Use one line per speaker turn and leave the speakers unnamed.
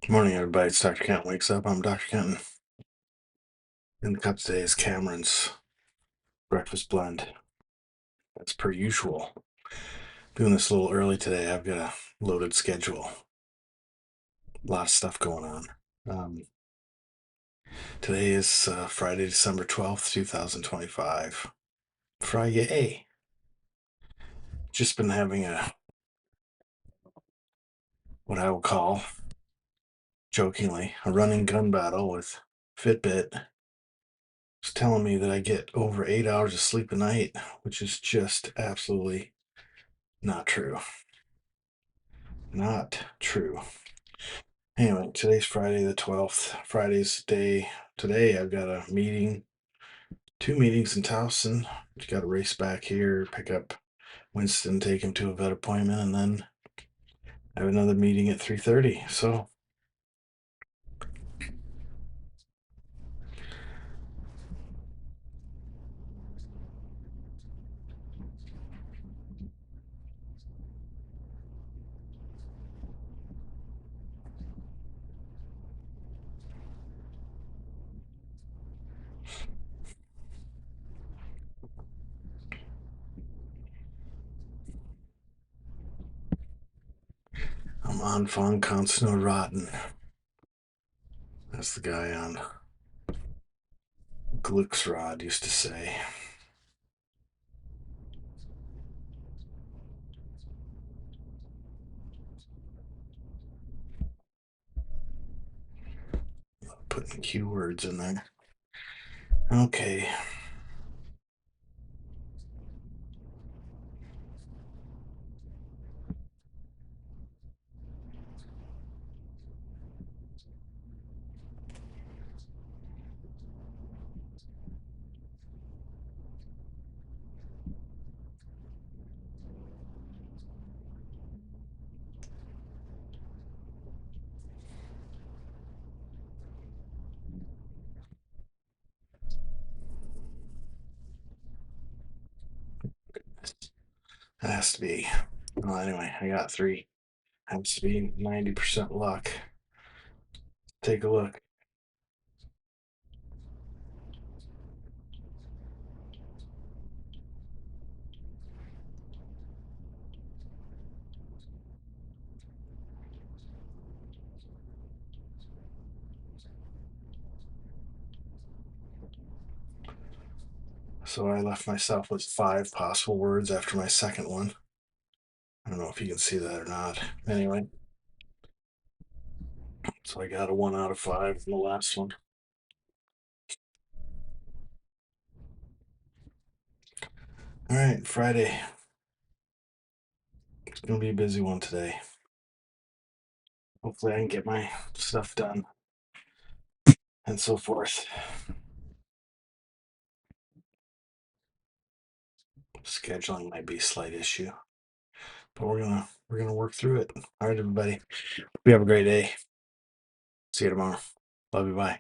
Good morning, everybody. It's Dr. Kenton Wakes Up. I'm Dr. Kenton. In the cup today is Cameron's breakfast blend. As per usual. Doing this a little early today. I've got a loaded schedule. A lot of stuff going on. Um, Today is Friday, December 12th, 2025. Friday. Just been having what I will call, jokingly, a running gun battle with Fitbit. It's telling me that I get over 8 hours of sleep a night, which is just absolutely not true. Not true. Anyway, today's Friday the 12th. Friday's the day. Today I've got a meeting, two meetings in Towson. Got to race back here, pick up Winston, take him to a vet appointment, and then I have another meeting at 3:30. So I'm on Fong Consno Rotten. That's the guy on Glücksrad used to say. Putting keywords in there. Okay. It has to be. Well, anyway, I got three. Has to be 90% luck. Take a look. So I left myself with 5 possible words after my second one. I don't know if you can see that or not. Anyway, so I got a 1 out of 5 in the last one. All right, Friday. It's going to be a busy one today. Hopefully, I can get my stuff done and so forth. Scheduling might be a slight issue, but we're gonna work through it. All right, everybody. We have a great day. See you tomorrow. Love you. Bye.